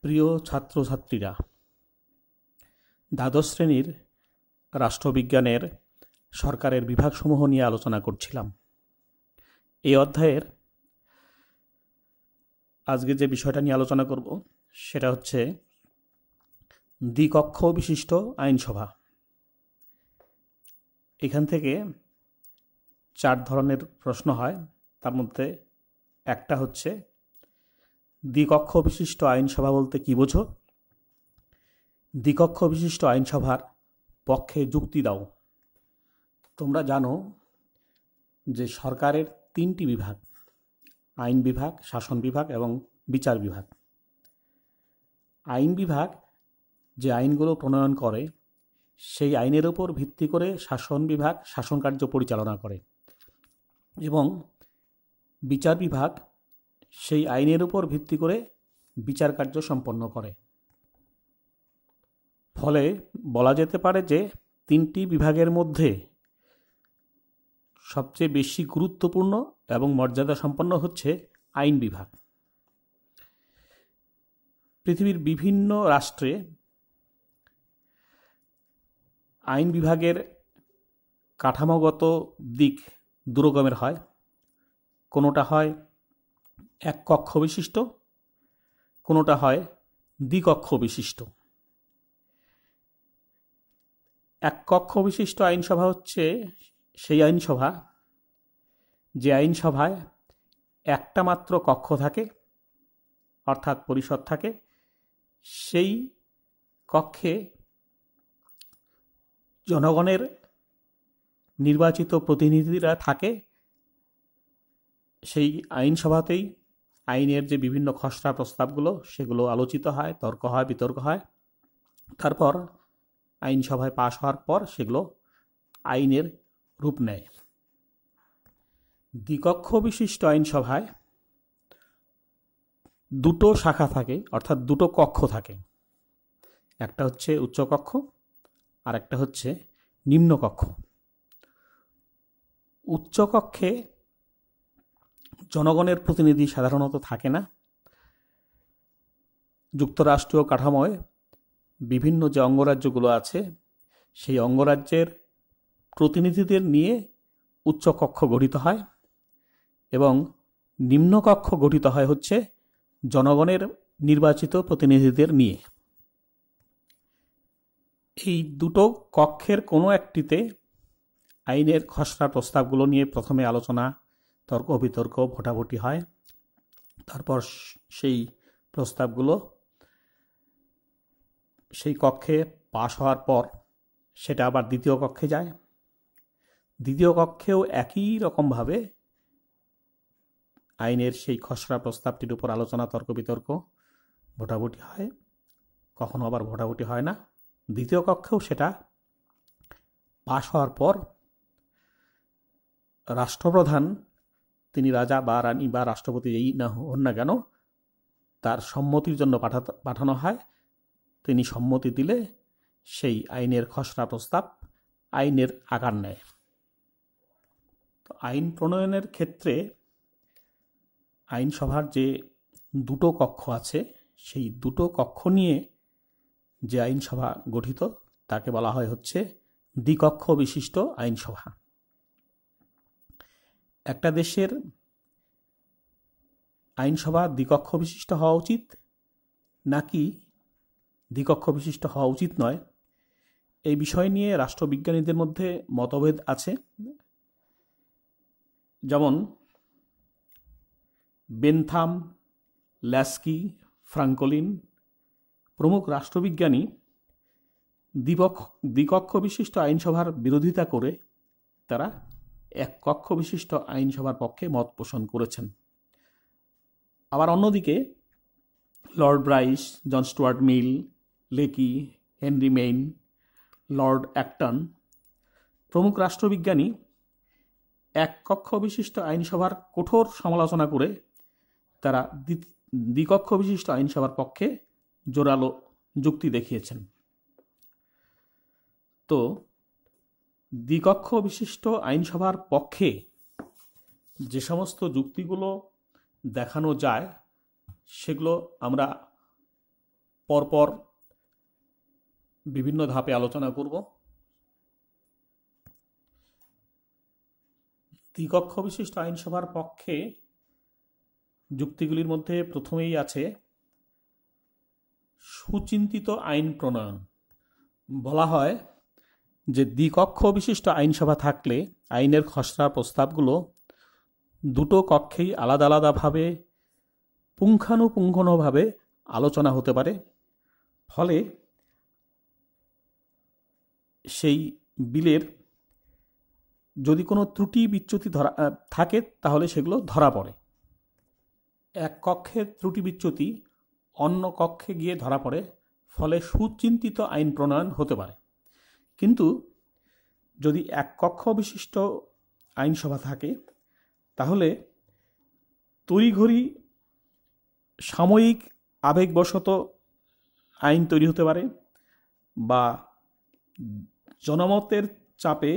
প্রিয় ছাত্রছাত্রীরা, দ্বাদশ শ্রেণীর রাষ্ট্রবিজ্ঞানের সরকারের বিভাগসমূহ নিয়ে আলোচনা করছিলাম। এই অধ্যায়ের আজকে যে বিষয়টা নিয়ে আলোচনা করব সেটা হচ্ছে দ্বিকক্ষ বিশিষ্ট আইনসভা। এখান থেকে 4 ধরনের প্রশ্ন হয়। তার মধ্যে একটা হচ্ছে দ্বিকক্ষ বিশিষ্ট আইনসভা বলতে কি বোঝো? দ্বিকক্ষ বিশিষ্ট আইনসভার পক্ষে যুক্তি দাও। তোমরা জানো যে সরকারের 3টি বিভাগ, আইন বিভাগ, শাসন বিভাগ এবং বিচার বিভাগ। আইন বিভাগ যে আইনগুলো প্রণয়ন করে সেই আইনের উপর ভিত্তি করে শাসন বিভাগ শাসন কার্য পরিচালনা করে এবং বিচার বিভাগ সেই আইনের উপর ভিত্তি করে বিচার কার্য সম্পন্ন করে। ফলে বলা যেতে পারে যে 3টি বিভাগের মধ্যে সবচেয়ে বেশি গুরুত্বপূর্ণ এবং মর্যাদা সম্পন্ন হচ্ছে আইন বিভাগ। পৃথিবীর বিভিন্ন রাষ্ট্রে আইন বিভাগের কাঠামোগত দিক দুরকমের হয়। কোনোটা হয় এক কক্ষ বিশিষ্ট, কোনোটা হয় দ্বিকক্ষ বিশিষ্ট। এক কক্ষ বিশিষ্ট আইনসভা হচ্ছে সেই আইনসভা যে আইনসভায় একটা মাত্র কক্ষ থাকে, অর্থাৎ পরিষদ থাকে। সেই কক্ষে জনগণের নির্বাচিত প্রতিনিধিরা থাকে। সেই আইনসভাতেই আইনের যে বিভিন্ন খসড়া প্রস্তাবগুলো সেগুলো আলোচিত হয়, তর্ক হয়, বিতর্ক হয়। তারপর আইনসভায় পাশ হওয়ার পর সেগুলো আইনের রূপ নেয়। দ্বিকক্ষ বিশিষ্ট আইনসভায় 2টো শাখা থাকে, অর্থাৎ 2টো কক্ষ থাকে। একটা হচ্ছে উচ্চকক্ষ আর একটা হচ্ছে নিম্নকক্ষ। উচ্চকক্ষে জনগণের প্রতিনিধি সাধারণত থাকে না। যুক্তরাষ্ট্রীয় কাঠামোয় বিভিন্ন যে অঙ্গরাজ্যগুলো আছে সেই অঙ্গরাজ্যের প্রতিনিধিদের নিয়ে উচ্চকক্ষ গঠিত হয় এবং নিম্নকক্ষ গঠিত হয় হচ্ছে জনগণের নির্বাচিত প্রতিনিধিদের নিয়ে। এই 2টো কক্ষের কোনো একটিতে আইনের খসড়া প্রস্তাবগুলো নিয়ে প্রথমে আলোচনা, তর্ক বিতর্ক, ভোটাভুটি হয়। তারপর সেই প্রস্তাবগুলো সেই কক্ষে পাশ হওয়ার পর সেটা আবার দ্বিতীয় কক্ষে যায়। দ্বিতীয় কক্ষেও একই রকমভাবে আইনের সেই খসড়া প্রস্তাবটির উপর আলোচনা, তর্ক বিতর্ক, ভোটাভুটি হয়। কখনো আবার ভোটাভুটি হয় না। দ্বিতীয় কক্ষেও সেটা পাশ হওয়ার পর রাষ্ট্রপ্রধান, তিনি রাজা বা রানী বা রাষ্ট্রপতি যেই না হন না কেন, তার সম্মতির জন্য পাঠানো হয়। তিনি সম্মতি দিলে সেই আইনের খসড়া প্রস্তাব আইনের আকার নেয়। তো আইন প্রণয়নের ক্ষেত্রে আইনসভার যে 2টো কক্ষ আছে সেই 2টো কক্ষ নিয়ে যে আইনসভা গঠিত তাকে বলা হয় হচ্ছে দ্বিকক্ষ বিশিষ্ট আইনসভা। একটা দেশের আইনসভা দ্বিকক্ষ বিশিষ্ট হওয়া উচিত নাকি দ্বিকক্ষ বিশিষ্ট হওয়া উচিত নয়, এই বিষয় নিয়ে রাষ্ট্রবিজ্ঞানীদের মধ্যে মতভেদ আছে। যেমন বেনথাম, ল্যাস্কি, ফ্রাঙ্কলিন প্রমুখ রাষ্ট্রবিজ্ঞানী দ্বিকক্ষ বিশিষ্ট আইনসভার বিরোধিতা করে তারা এক কক্ষ বিশিষ্ট আইনসভার পক্ষে মত পোষণ করেছেন। আবার অন্যদিকে Lord Bryce, John Stuart Mill, Lecky, Henry Maine, Lord Acton প্রমুখ রাষ্ট্রবিজ্ঞানী এক কক্ষ বিশিষ্ট আইনসভার কঠোর সমালোচনা করে তারা দ্বিকক্ষ বিশিষ্ট আইনসভার পক্ষে জোরালো যুক্তি দেখিয়েছেন। তো দ্বিকক্ষ বিশিষ্ট আইনসভার পক্ষে যে সমস্ত যুক্তিগুলো দেখানো যায় সেগুলো আমরা পরপর বিভিন্ন ধাপে আলোচনা করব। দ্বিকক্ষ বিশিষ্ট আইনসভার পক্ষে যুক্তিগুলির মধ্যে প্রথমেই আছে সুচিন্তিত আইন প্রণয়ন। বলা হয় যে দ্বিকক্ষ বিশিষ্ট আইনসভা থাকলে আইনের খসড়া প্রস্তাবগুলো দুটো কক্ষেই আলাদা আলাদাভাবে পুঙ্খানুপুঙ্খভাবে আলোচনা হতে পারে, ফলে সেই বিলের যদি কোনো ত্রুটি বিচ্যুতি থাকে তাহলে সেগুলো ধরা পড়ে। এক কক্ষের ত্রুটি বিচ্যুতি অন্য কক্ষে গিয়ে ধরা পড়ে, ফলে সুচিন্তিত আইন প্রণয়ন হতে পারে। কিন্তু যদি এক কক্ষ বিশিষ্ট আইনসভা থাকে তাহলে তড়িঘড়ি সাময়িক আবেগবশত আইন তৈরি হতে পারে, বা জনমতের চাপে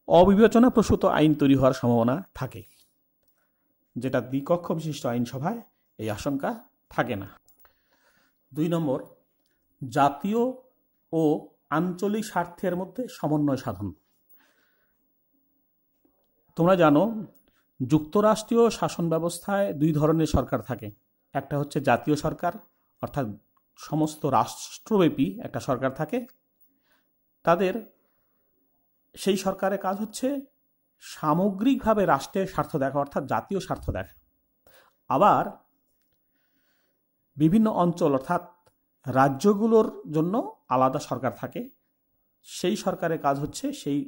অবিবেচনাপ্রসূত আইন তৈরি হওয়ার সম্ভাবনা থাকে, যেটা দ্বিকক্ষ বিশিষ্ট আইনসভায় এই আশঙ্কা থাকে না। 2 নম্বর, জাতীয় ও আঞ্চলিক স্বার্থের মধ্যে সমন্বয় সাধন। তোমরা জানো যুক্তরাষ্ট্রীয় শাসন ব্যবস্থায় 2 ধরনের সরকার থাকে। একটা হচ্ছে জাতীয় সরকার, অর্থাৎ সমস্ত রাষ্ট্রব্যাপী একটা সরকার থাকে। তাদের সেই সরকারের কাজ হচ্ছে সামগ্রিকভাবে রাষ্ট্রের স্বার্থ দেখা, অর্থাৎ জাতীয় স্বার্থ দেখা। আবার বিভিন্ন অঞ্চল অর্থাৎ রাজ্যগুলোর জন্য আলাদা সরকার থাকে। সেই সরকারের কাজ হচ্ছে সেই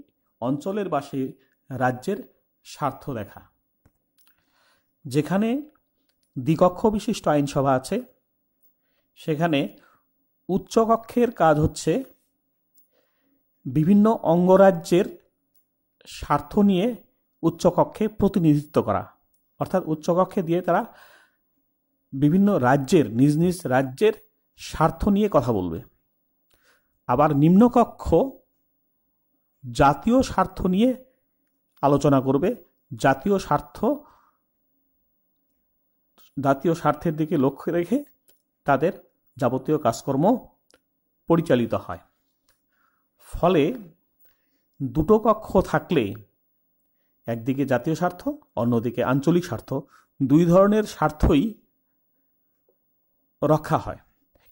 অঞ্চলের বা সেই রাজ্যের স্বার্থ দেখা। যেখানে দ্বিকক্ষ বিশিষ্ট আইনসভা আছে সেখানে উচ্চকক্ষের কাজ হচ্ছে বিভিন্ন অঙ্গরাজ্যের স্বার্থ নিয়ে উচ্চকক্ষে প্রতিনিধিত্ব করা, অর্থাৎ উচ্চকক্ষে দিয়ে তারা বিভিন্ন রাজ্যের নিজ নিজ রাজ্যের স্বার্থ নিয়ে কথা বলবে। আবার নিম্নকক্ষ জাতীয় স্বার্থ নিয়ে আলোচনা করবে, জাতীয় স্বার্থের দিকে লক্ষ্য রেখে তাদের যাবতীয় কাজকর্ম পরিচালিত হয়। ফলে দুটো কক্ষ থাকলে একদিকে জাতীয় স্বার্থ, অন্যদিকে আঞ্চলিক স্বার্থ, 2 ধরনের স্বার্থই রক্ষা হয়।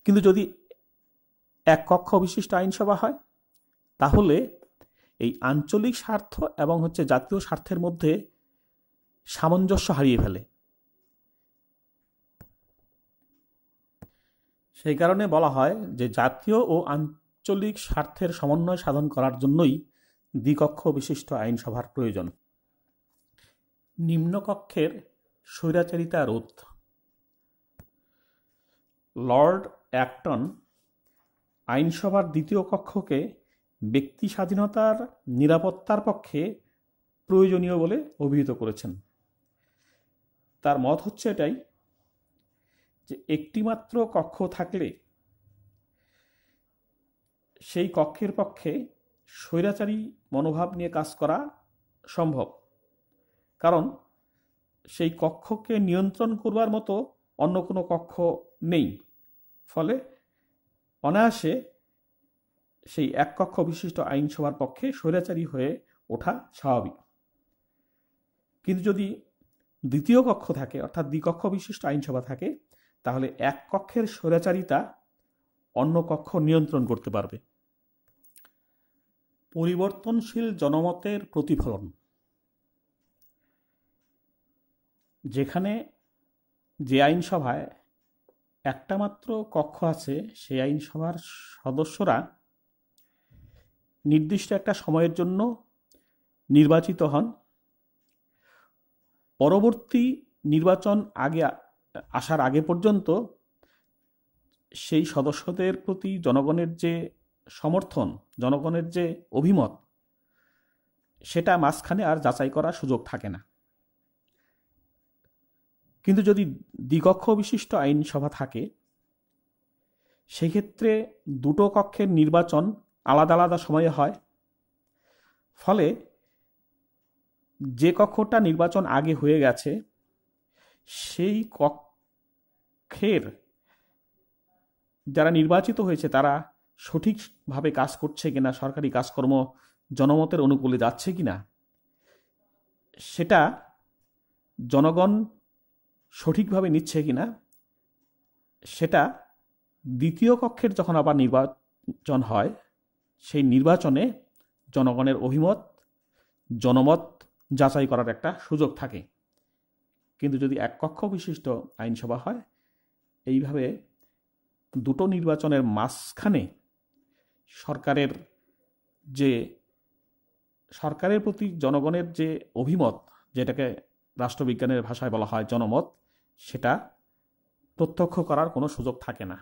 কিন্তু যদি এক কক্ষ বিশিষ্ট আইনসভা হয় তাহলে এই আঞ্চলিক স্বার্থ এবং জাতীয় স্বার্থের মধ্যে সামঞ্জস্য হারিয়ে ফেলে। সেই কারণে বলা হয় যে জাতীয় ও আঞ্চলিক স্বার্থের সমন্বয় সাধন করার জন্যই দ্বিকক্ষ বিশিষ্ট আইনসভার প্রয়োজন। নিম্নকক্ষের স্বৈরাচারিতা রোধ। লর্ড অ্যাক্টন আইনসভার দ্বিতীয় কক্ষকে ব্যক্তি স্বাধীনতার নিরাপত্তার পক্ষে প্রয়োজনীয় বলে অভিহিত করেছেন। তার মত হচ্ছে এটাই যে একটিমাত্র কক্ষ থাকলে সেই কক্ষের পক্ষে স্বৈরাচারী মনোভাব নিয়ে কাজ করা সম্ভব, কারণ সেই কক্ষকে নিয়ন্ত্রণ করবার মতো অন্য কোনো কক্ষ নেই। ফলে অনায়াসে সেই এক কক্ষ বিশিষ্ট আইনসভার পক্ষে স্বৈরাচারী হয়ে ওঠা স্বাভাবিক। কিন্তু যদি দ্বিতীয় কক্ষ থাকে, অর্থাৎ দ্বিকক্ষ বিশিষ্ট আইনসভা থাকে, তাহলে এক কক্ষের স্বৈরাচারিতা অন্য কক্ষ নিয়ন্ত্রণ করতে পারবে। পরিবর্তনশীল জনমতের প্রতিফলন। যেখানে যে আইনসভায় একটা মাত্র কক্ষ আছে সেই আইনসভার সদস্যরা নির্দিষ্ট একটা সময়ের জন্য নির্বাচিত হন। পরবর্তী নির্বাচন আসার আগে পর্যন্ত সেই সদস্যদের প্রতি জনগণের যে সমর্থন, জনগণের যে অভিমত, সেটা মাঝখানে আর যাচাই করার সুযোগ থাকে না। কিন্তু যদি দ্বিকক্ষ বিশিষ্ট আইনসভা থাকে সেক্ষেত্রে দুটো কক্ষের নির্বাচন আলাদা আলাদা সময়ে হয়। ফলে যে কক্ষটা নির্বাচন আগে হয়ে গেছে সেই কক্ষের যারা নির্বাচিত হয়েছে তারা সঠিকভাবে কাজ করছে কিনা, সরকারি কাজকর্ম জনমতের অনুকূলে যাচ্ছে কিনা, সেটা জনগণ সঠিকভাবে নিচ্ছে কিনা, সেটা দ্বিতীয় কক্ষের যখন আবার নির্বাচন হয়, সেই নির্বাচনে জনগণের অভিমত, জনমত যাচাই করার একটা সুযোগ থাকে। কিন্তু যদি এক কক্ষ বিশিষ্ট আইনসভা হয়, এইভাবে দুটো নির্বাচনের মাঝখানে সরকারের প্রতি জনগণের যে অভিমত, যেটাকে রাষ্ট্রবিজ্ঞানের ভাষায় বলা হয় জনমত, সেটা প্রত্যক্ষ করার কোনো সুযোগ থাকে না।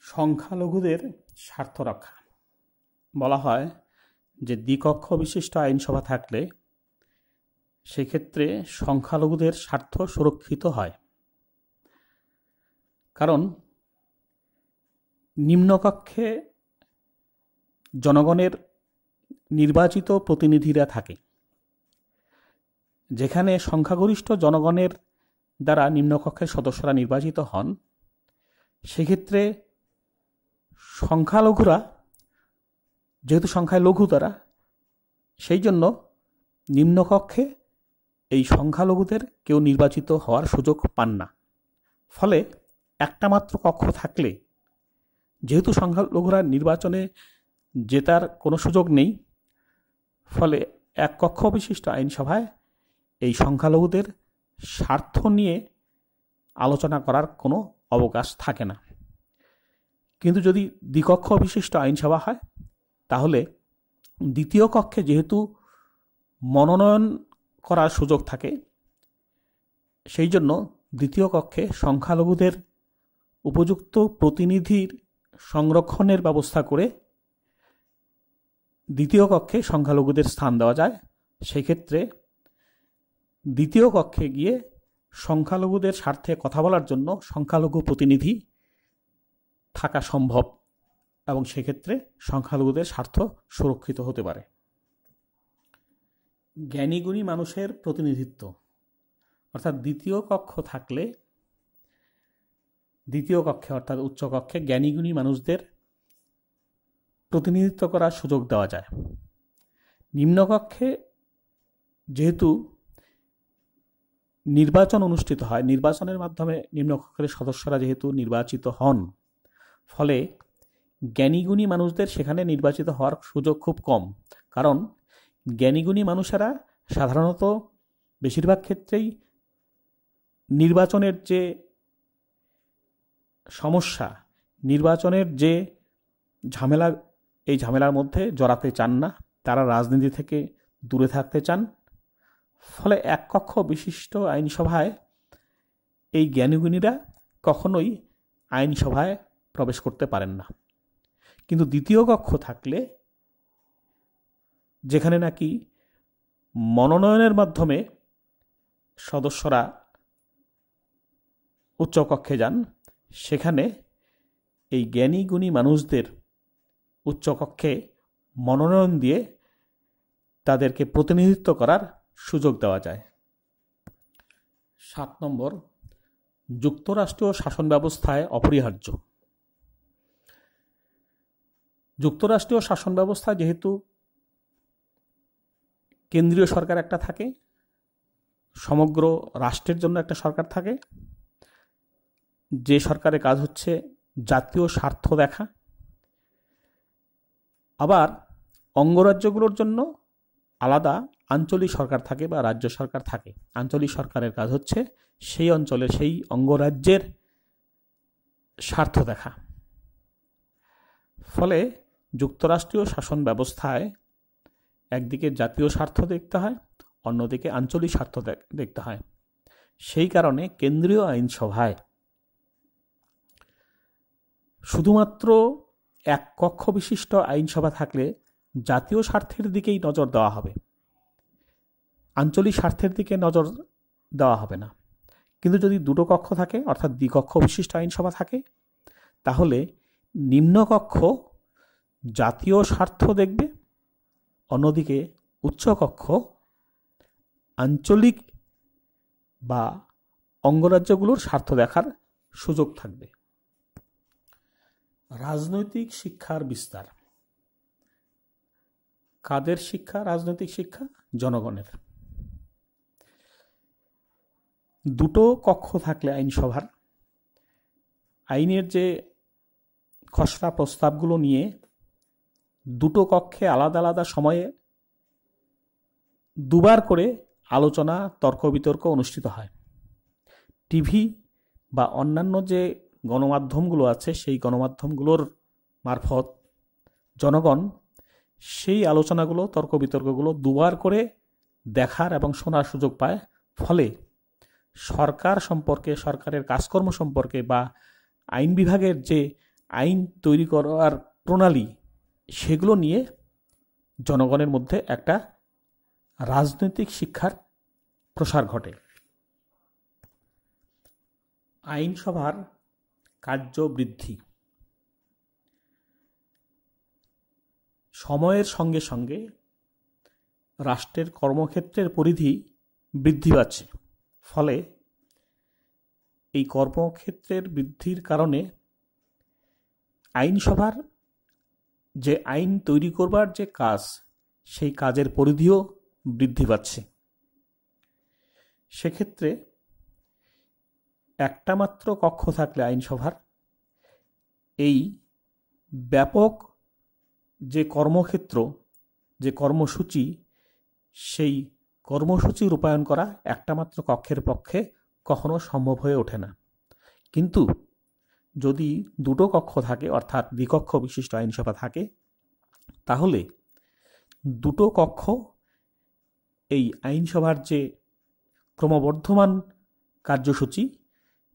সংখ্যালঘুদের স্বার্থ রক্ষা বলা হয় যে দ্বিকক্ষ বিশিষ্ট আইনসভা থাকলে সেক্ষেত্রে সংখ্যালঘুদের স্বার্থ সুরক্ষিত হয়। কারণ নিম্নকক্ষে জনগণের নির্বাচিত প্রতিনিধিরা থাকে, যেখানে সংখ্যাগরিষ্ঠ জনগণের দ্বারা নিম্নকক্ষের সদস্যরা নির্বাচিত হন, সেক্ষেত্রে সংখ্যালঘুরা, যেহেতু সংখ্যায় লঘু তারা, সেই জন্য নিম্নকক্ষে এই সংখ্যালঘুদের কেউ নির্বাচিত হওয়ার সুযোগ পান না। ফলে একটা মাত্র কক্ষ থাকলে, যেহেতু সংখ্যালঘুরা নির্বাচনে জেতার কোনো সুযোগ নেই, ফলে এক কক্ষ বিশিষ্ট আইনসভায় এই সংখ্যালঘুদের স্বার্থ নিয়ে আলোচনা করার কোনো অবকাশ থাকে না। কিন্তু যদি দ্বিকক্ষ বিশিষ্ট আইনসভা হয়, তাহলে দ্বিতীয় কক্ষে যেহেতু মনোনয়ন করার সুযোগ থাকে, সেই জন্য দ্বিতীয় কক্ষে সংখ্যালঘুদের উপযুক্ত প্রতিনিধির সংরক্ষণের ব্যবস্থা করে দ্বিতীয় কক্ষে সংখ্যালঘুদের স্থান দেওয়া যায়। সেক্ষেত্রে দ্বিতীয় কক্ষে গিয়ে সংখ্যালঘুদের স্বার্থে কথা বলার জন্য সংখ্যালঘু প্রতিনিধি থাকা সম্ভব, এবং সেক্ষেত্রে সংখ্যালঘুদের স্বার্থ সুরক্ষিত হতে পারে। জ্ঞানীগুণী মানুষের প্রতিনিধিত্ব, অর্থাৎ দ্বিতীয় কক্ষ থাকলে দ্বিতীয় কক্ষে অর্থাৎ উচ্চকক্ষে জ্ঞানীগুণী মানুষদের প্রতিনিধিত্ব করার সুযোগ দেওয়া যায়। নিম্নকক্ষে যেহেতু নির্বাচন অনুষ্ঠিত হয়, নির্বাচনের মাধ্যমে নিম্নকক্ষের সদস্যরা যেহেতু নির্বাচিত হন, ফলে জ্ঞানীগুণী মানুষদের সেখানে নির্বাচিত হওয়ার সুযোগ খুব কম। কারণ জ্ঞানীগুণী মানুষেরা সাধারণত বেশিরভাগ ক্ষেত্রেই নির্বাচনের যে সমস্যা, নির্বাচনের যে ঝামেলা, এই ঝামেলার মধ্যে জড়াতে চান না, তারা রাজনীতি থেকে দূরে থাকতে চান। ফলে এক কক্ষ বিশিষ্ট আইনসভায় এই জ্ঞানীগুণীরা কখনোই আইনসভায় প্রবেশ করতে পারেন না। কিন্তু দ্বিতীয় কক্ষ থাকলে, যেখানে নাকি মনোনয়নের মাধ্যমে সদস্যরা উচ্চকক্ষে যান, সেখানে এই জ্ঞানীগুণী মানুষদের উচ্চকক্ষে মনোনয়ন দিয়ে তাদেরকে প্রতিনিধিত্ব করার সুযোগ দেওয়া যায়। 7 নম্বর, যুক্তরাষ্ট্রীয় শাসন ব্যবস্থায় অপরিহার্য। যুক্তরাষ্ট্রীয় শাসন ব্যবস্থা যেহেতু কেন্দ্রীয় সরকার একটা থাকে, সমগ্র রাষ্ট্রের জন্য একটা সরকার থাকে, যে সরকারের কাজ হচ্ছে জাতীয় স্বার্থ দেখা। আবার অঙ্গরাজ্যগুলোর জন্য আলাদা আঞ্চলিক সরকার থাকে বা রাজ্য সরকার থাকে। আঞ্চলিক সরকারের কাজ হচ্ছে সেই অঞ্চলের, সেই অঙ্গরাজ্যের স্বার্থ দেখা। ফলে যুক্তরাষ্ট্রীয় শাসন ব্যবস্থায় একদিকে জাতীয় স্বার্থ দেখতে হয়, অন্যদিকে আঞ্চলিক স্বার্থ দেখতে হয়। সেই কারণে কেন্দ্রীয় আইনসভায় শুধুমাত্র এক কক্ষ বিশিষ্ট আইনসভা থাকলে জাতীয় স্বার্থের দিকেই নজর দেওয়া হবে, আঞ্চলিক স্বার্থের দিকে নজর দেওয়া হবে না। কিন্তু যদি দুটো কক্ষ থাকে, অর্থাৎ দ্বিকক্ষ বিশিষ্ট আইনসভা থাকে, তাহলে নিম্নকক্ষ জাতীয় স্বার্থ দেখবে, অন্যদিকে উচ্চকক্ষ আঞ্চলিক বা অঙ্গরাজ্যগুলোর স্বার্থ দেখার সুযোগ থাকবে। রাজনৈতিক শিক্ষার বিস্তার। কাদের শিক্ষা? রাজনৈতিক শিক্ষা জনগণের। দুটো কক্ষ থাকলে আইনসভার, আইনের যে খসড়া প্রস্তাবগুলো নিয়ে দুটো কক্ষে আলাদা আলাদা সময়ে দুবার করে আলোচনা, তর্ক বিতর্ক অনুষ্ঠিত হয়। টিভি বা অন্যান্য যে গণমাধ্যমগুলো আছে সেই গণমাধ্যমগুলোর মারফত জনগণ সেই আলোচনাগুলো, তর্ক বিতর্কগুলো দুবার করে দেখার এবং শোনার সুযোগ পায়। ফলে সরকার সম্পর্কে, সরকারের কাজকর্ম সম্পর্কে বা আইন বিভাগের যে আইন তৈরি করার প্রণালী, সেগুলো নিয়ে জনগণের মধ্যে একটা রাজনৈতিক শিক্ষার প্রসার ঘটে। আইনসভার কার্য বৃদ্ধি। সময়ের সঙ্গে সঙ্গে রাষ্ট্রের কর্মক্ষেত্রের পরিধি বৃদ্ধি পাচ্ছে। ফলে এই কর্মক্ষেত্রের বৃদ্ধির কারণে আইনসভার যে আইন তৈরি করবার যে কাজ, সেই কাজের পরিধিও বৃদ্ধি পাচ্ছে। সেক্ষেত্রে একটা মাত্র কক্ষ থাকলে আইনসভার এই ব্যাপক যে কর্মক্ষেত্র, যে কর্মসূচি, সেই কর্মসূচি রূপায়ণ করা একটা মাত্র কক্ষের পক্ষে কখনো সম্ভব হয়ে ওঠে না। কিন্তু যদি দুটো কক্ষ থাকে, অর্থাৎ দ্বিকক্ষ বিশিষ্ট আইনসভা থাকে, তাহলে দুটো কক্ষ এই আইনসভার যে ক্রমবর্ধমান কার্যসূচি,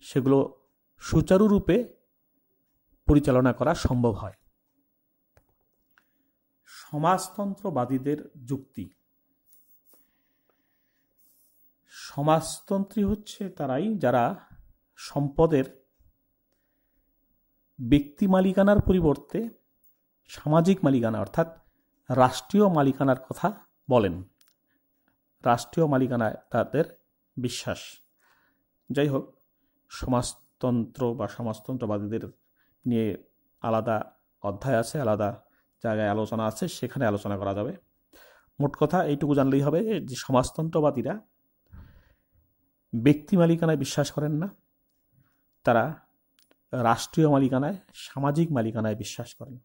সেগুলো সুচারুরূপে পরিচালনা করা সম্ভব হয়। সমাজতন্ত্রবাদীদের যুক্তি। সমাজতন্ত্রী হচ্ছে তারাই যারা সম্পদের ব্যক্তি মালিকানার পরিবর্তে সামাজিক মালিকানা, অর্থাৎ রাষ্ট্রীয় মালিকানার কথা বলেন। রাষ্ট্রীয় মালিকানায় তাদের বিশ্বাস। যাই হোক, সমাজতন্ত্র বা সমাজতন্ত্রবাদীদের নিয়ে আলাদা অধ্যায় আছে, আলাদা জায়গায় আলোচনা আছে, সেখানে আলোচনা করা যাবে। মোট কথা এইটুকু জানলেই হবে যে সমাজতন্ত্রবাদীরা ব্যক্তি মালিকানায় বিশ্বাস করেন না, তারা রাষ্ট্রীয় মালিকানায়, সামাজিক মালিকানায় বিশ্বাস করেন।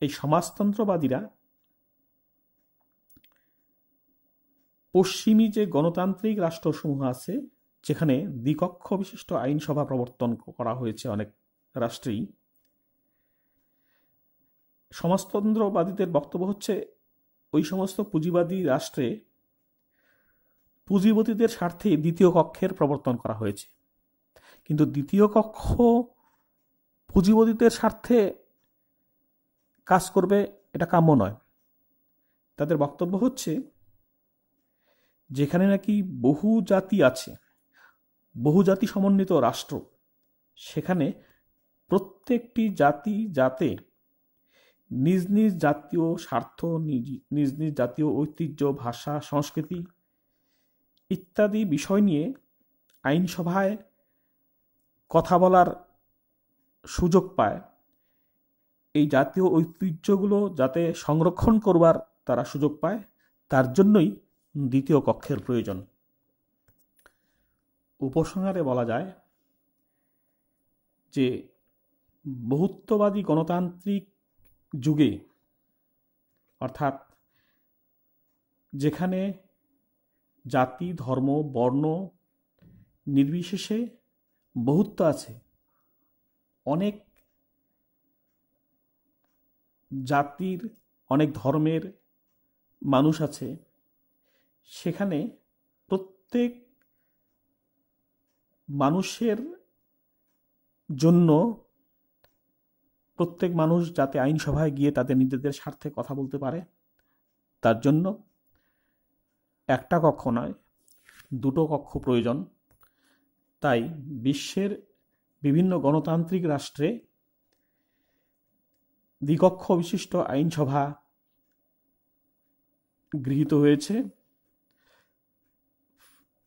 এই সমাজতন্ত্রবাদীরা পশ্চিমী যে গণতান্ত্রিক রাষ্ট্রসমূহ আছে, যেখানে দ্বিকক্ষ বিশিষ্ট আইনসভা প্রবর্তন করা হয়েছে অনেক রাষ্ট্রেই, সমাজতন্ত্রবাদীদের বক্তব্য হচ্ছে ওই সমস্ত পুঁজিবাদী রাষ্ট্রে পুঁজিপতিদের স্বার্থে দ্বিতীয় কক্ষের প্রবর্তন করা হয়েছে, কিন্তু দ্বিতীয় কক্ষ পুঁজিপতিদের স্বার্থে কাজ করবে এটা কাম্য নয়। তাদের বক্তব্য হচ্ছে যেখানে নাকি বহু জাতি আছে, বহু জাতি সমন্বিত রাষ্ট্র, সেখানে প্রত্যেকটি জাতি যাতে নিজ নিজ জাতীয় স্বার্থ, নিজ নিজ জাতীয় ঐতিহ্য, ভাষা, সংস্কৃতি ইত্যাদি বিষয় নিয়ে আইনসভায় কথা বলার সুযোগ পায়, এই জাতীয় ঐতিহ্যগুলো যাতে সংরক্ষণ করবার তারা সুযোগ পায়, তার জন্যই দ্বিতীয় কক্ষের প্রয়োজন। উপসংহারে বলা যায় যে বহুত্ববাদী গণতান্ত্রিক যুগে, অর্থাৎ যেখানে জাতি, ধর্ম, বর্ণ নির্বিশেষে বহুত্ব আছে, অনেক জাতির, অনেক ধর্মের মানুষ আছে, সেখানে প্রত্যেক মানুষের জন্য, প্রত্যেক মানুষ যাতে আইনসভায় গিয়ে তাদের নিজেদের স্বার্থে কথা বলতে পারে, তার জন্য একটা কক্ষ নয়, দুটো কক্ষ প্রয়োজন। তাই বিশ্বের বিভিন্ন গণতান্ত্রিক রাষ্ট্রে দ্বিকক্ষ বিশিষ্ট আইনসভা গৃহীত হয়েছে।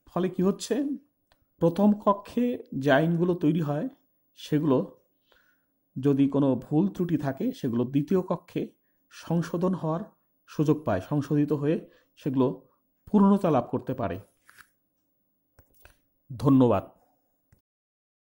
ফলে কি হচ্ছে, প্রথম কক্ষে যে আইনগুলো তৈরি হয় সেগুলো যদি কোনো ভুল ত্রুটি থাকে সেগুলো দ্বিতীয় কক্ষে সংশোধন হওয়ার সুযোগ পায়, সংশোধিত হয়ে সেগুলো পূর্ণতা লাভ করতে পারে। ধন্যবাদ।